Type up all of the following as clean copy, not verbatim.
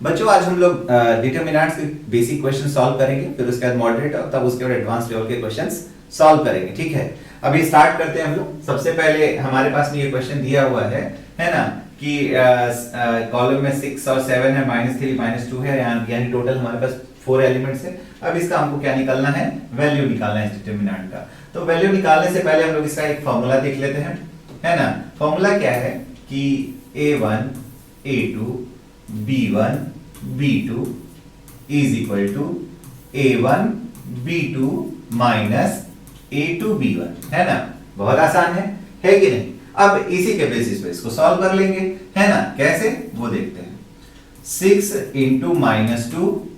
बच्चों आज हम लोग डिटरमिनेंट्स के बेसिक क्वेश्चन सॉल्व करेंगे, फिर उसके बाद मॉडरेट और तब उसके बाद एडवांस लेवल के क्वेश्चंस सॉल्व करेंगे। ठीक है, अभी स्टार्ट करते हैं हम लोग। सबसे पहले हमारे पास में ये क्वेश्चन दिया हुआ है ना, कि कॉलम में 6 और 7 है, -3 -2 है, यानी टोटल हमारे पास 4 एलिमेंट्स है। अब इसका हमको क्या निकालना है, वैल्यू निकालना है इस डिटरमिनेंट का। तो वैल्यू निकालने से पहले हम लोग इसका एक फॉर्मूला देख लेते हैं, है ना। फॉर्मूला क्या है कि a1 a2 b1 b2 is equal to a1 b2 minus a2 b1, है ना। बहुत आसान है कि नहीं। अब इसी के बेसिस पे इसको सॉल्व कर लेंगे, है ना। कैसे वो देखते हैं। 6 इंटू -2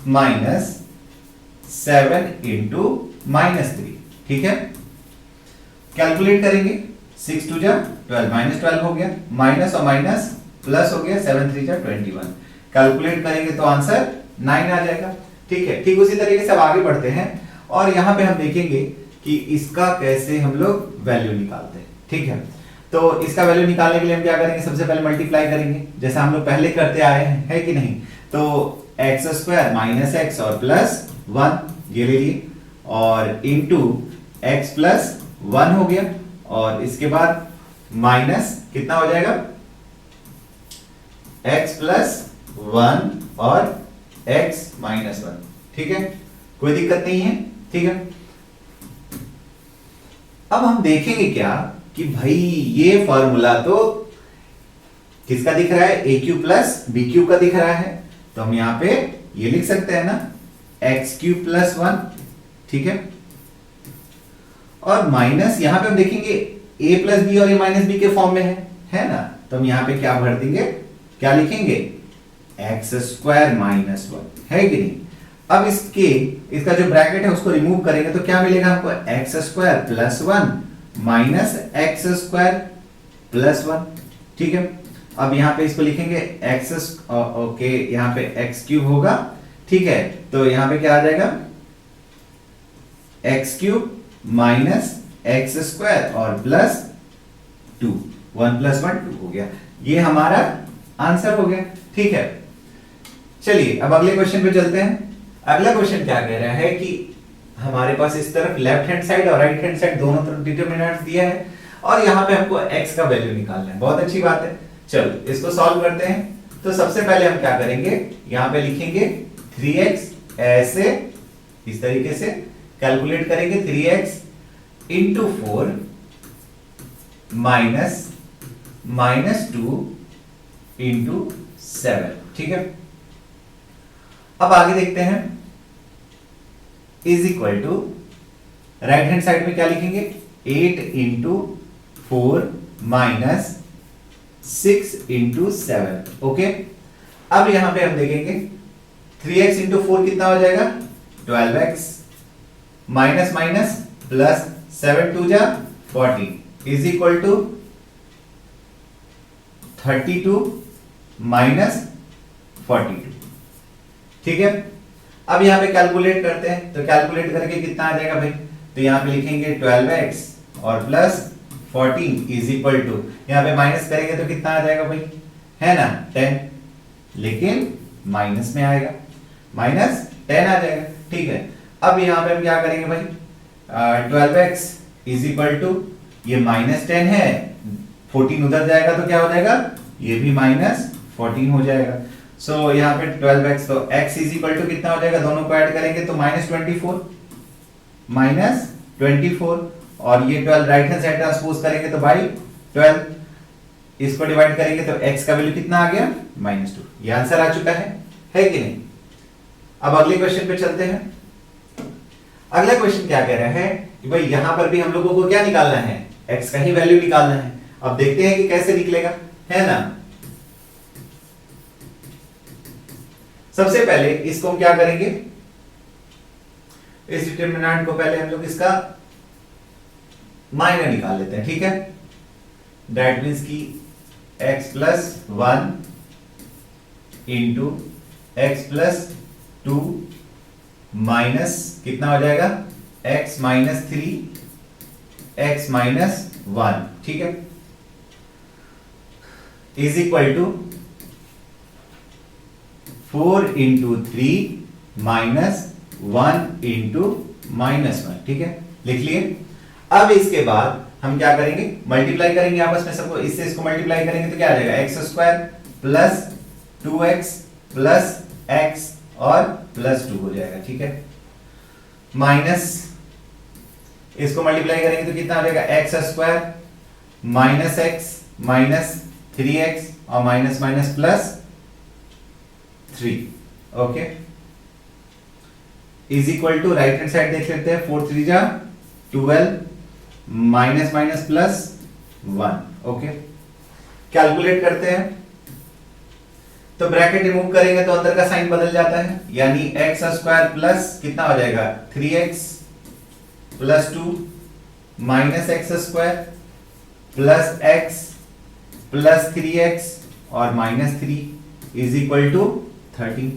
माइनस 7 इंटू -3, ठीक है। कैलकुलेट करेंगे, 6 2 जा 12, -12 हो गया, माइनस और माइनस प्लस हो गया, 7 3 जा 21। कैलकुलेट करेंगे तो आंसर 9 आ जाएगा। ठीक है, ठीक उसी तरीके से अब आगे बढ़ते हैं और यहां पे हम देखेंगे कि इसका कैसे हम लोग वैल्यू निकालते हैं। ठीक है, तो इसका वैल्यू निकालने के लिए हम क्या करेंगे, सबसे पहले मल्टीप्लाई करेंगे जैसा हम लोग पहले करते आए हैं, है कि नहीं। तो x² माइनस x और प्लस 1 ये ले लिए, और इंटू x प्लस 1 हो गया, और इसके बाद माइनस कितना हो जाएगा, x प्लस 1 और x माइनस 1। ठीक है, कोई दिक्कत नहीं है। ठीक है, अब हम देखेंगे क्या कि भाई ये फॉर्मूला तो किसका दिख रहा है, a cube plus B cube का दिख रहा है। तो हम यहां पे ये लिख सकते हैं ना, x क्यूब प्लस 1, ठीक है। और माइनस यहां पे हम देखेंगे a प्लस बी और a माइनस बी के फॉर्म में है ना। तो हम यहां पे क्या भर देंगे, क्या लिखेंगे, x² माइनस 1, है कि नहीं। अब इसका जो ब्रैकेट है उसको रिमूव करेंगे तो क्या मिलेगा हमको, x² plus 1 minus x² plus 1। ठीक है, अब यहां पे इसको लिखेंगे x, ओके, यहां पे x क्यूब होगा। ठीक है, तो यहां पे क्या आ जाएगा, x क्यूब माइनस x² और प्लस 2, 1 प्लस 1 2 हो गया। ये हमारा आंसर हो गया। ठीक है, चलिए अब अगले क्वेश्चन पे चलते हैं। अगला क्वेश्चन क्या कह रहा है कि हमारे पास इस तरफ लेफ्ट हैंड साइड और राइट हैंड साइड दोनों तरफ डिटरमिनेंट्स दिया है, और यहां पे हमको x का वैल्यू निकालना है। बहुत अच्छी बात है, चलो इसको सॉल्व करते हैं। तो सबसे पहले हम क्या करेंगे, यहां पे लिखेंगे 3x, ऐसे इस तरीके से कैलकुलेट करेंगे, 3x इंटू 4 माइनस -2 इंटू 7। ठीक है, अब आगे देखते हैं, is equal to right hand side में क्या लिखेंगे, 8 इंटू 4 माइनस 6 इंटू 7। ओके, अब यहां पे हम देखेंगे 3x इंटू 4 कितना हो जाएगा, 12x, माइनस माइनस प्लस 7 2 जा 14 इज इक्वल टू 32 माइनस 42। ठीक है, अब यहां पे कैलकुलेट करते हैं, तो कैलकुलेट करके कितना आ जाएगा भाई, तो यहां पे लिखेंगे 12x और प्लस 14 इज इक्वल टू, यहां पे माइनस करेंगे तो कितना आ जाएगा भाई, है ना 10, लेकिन माइनस में आएगा, माइनस 10 आ जाएगा। ठीक है, अब यहां पे हम क्या करेंगे भाई, 12x इज इक्वल टू, ये -10 है, 14 उधर जाएगा तो क्या हो जाएगा, ये भी -14 हो जाएगा। सो यहाँ पे 12x, तो x इज इक्वल टू कितना हो जाएगा, दोनों को ऐड करेंगे तो -24, और ये 12 राइट हैंड साइड ट्रांसपोज करेंगे तो बाई 12, इसको डिवाइड करेंगे तो x का वैल्यू कितना आ गया, -2। ये आंसर आ चुका है कि नहीं। अब अगले क्वेश्चन पे चलते हैं। अगला क्वेश्चन क्या कह रहा है कि भाई यहां पर भी हम लोगों को क्या निकालना है, x का ही वैल्यू निकालना है। अब देखते हैं कि कैसे निकलेगा, है ना। सबसे पहले इसको हम क्या करेंगे, इस डिटरमिनेंट को पहले हम लोग इसका माइनर निकाल लेते हैं। ठीक है, दैट मीन्स की x plus 1 into x plus 2 minus कितना हो जाएगा, x माइनस 3 x माइनस 1। ठीक है, is equal to 4 into 3 minus 1 into -1, ठीक है, लिख लिए। अब इसके बाद हम क्या करेंगे, मल्टीप्लाई करेंगे आपस में सबको, इससे इसको मल्टीप्लाई करेंगे तो क्या आ जाएगा, X square plus 2x plus x और प्लस 2 हो जाएगा, ठीक है, माइनस इसको मल्टीप्लाई करेंगे तो कितना हो जाएगा, X square minus X minus 3x और minus minus plus 3, okay, is equal to right hand side देख लेते हैं, 4 3 जा 12 minus minus plus 1, okay, calculate करते हैं तो ब्रैकेट रिमूव करेंगे तो अंदर का साइन बदल जाता है, यानी एक्स स्क्वायर प्लस कितना हो जाएगा 3x plus 2 minus x square plus x plus 3x और माइनस 3 इज इक्वल टू 13,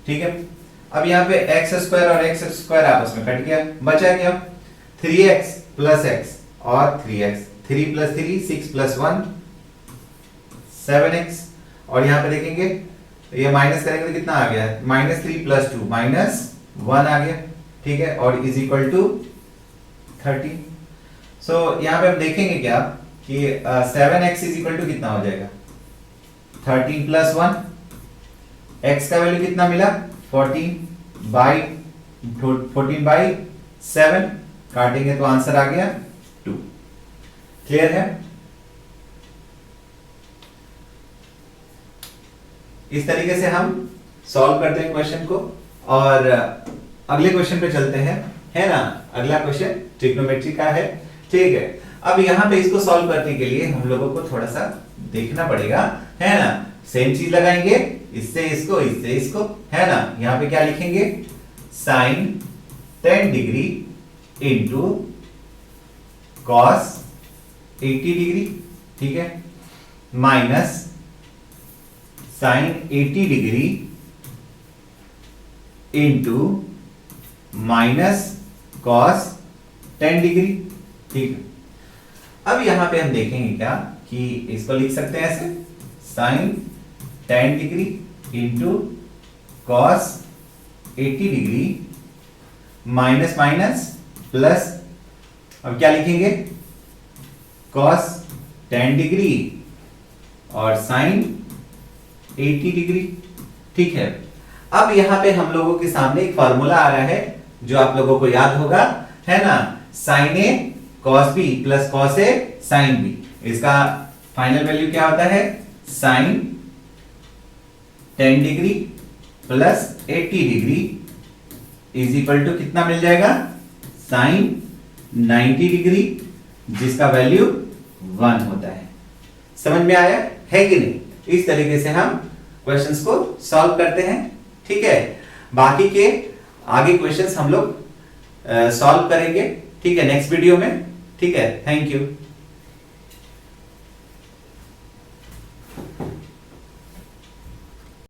ठीक है। अब यहाँ पे एक्स स्क्वायर और एक्स स्क्वायर आपस में कट गया, बचा क्या 3x प्लस x और 3x, 3 प्लस 3 6 प्लस 1 7x, और यहाँ पे देखेंगे ये माइनस करेंगे तो कितना आ गया, -3 प्लस 2 -1 आ गया, ठीक है, और इज इक्वल टू 13। सो यहाँ पे हम देखेंगे क्या कि 7x इज इक्वल टू कितना हो जाएगा 13 प्लस 1, x का वैल्यू कितना मिला 14 बाई 7, काटेंगे तो आंसर आ गया 2, क्लियर है। इस तरीके से हम सॉल्व करते हैं क्वेश्चन को, और अगले क्वेश्चन पे चलते हैं, है ना। अगला क्वेश्चन ट्रिग्नोमेट्री का है, ठीक है। अब यहाँ पे इसको सॉल्व करने के लिए हम लोगों को थोड़ा सा देखना पड़ेगा, है ना। सेम चीज लगाएंगे, इससे इसको इससे इसको, है ना। यहाँ पे क्या लिखेंगे, sine 10 degree into cos 80 degree, ठीक है, minus sine 80 degree into minus cos 10 degree, ठीक है। अब यहां पे हम देखेंगे क्या कि इसको लिख सकते हैं ऐसे, sine 10 degree into cos 80 degree minus minus plus, अब क्या लिखेंगे, कॉस 10 डिग्री और साइन 80 डिग्री, ठीक है। अब यहां पे हम लोगों के सामने एक फार्मूला आ रहा है जो आप लोगों को याद होगा, है ना, sine A cos B plus cos A sine B. इसका फाइनल वैल्यू क्या होता है, sine 10 degree plus 80 degree is equal to कितना मिल जाएगा, साइन 90 डिग्री, जिसका वैल्यू 1 होता है। समझ में आया है कि नहीं। इस तरीके से हम क्वेश्चंस को सॉल्व करते हैं, ठीक है। बाकी के आगे क्वेश्चंस हम लोग सॉल्व करेंगे, ठीक है, नेक्स्ट वीडियो में, ठीक है। Thank you.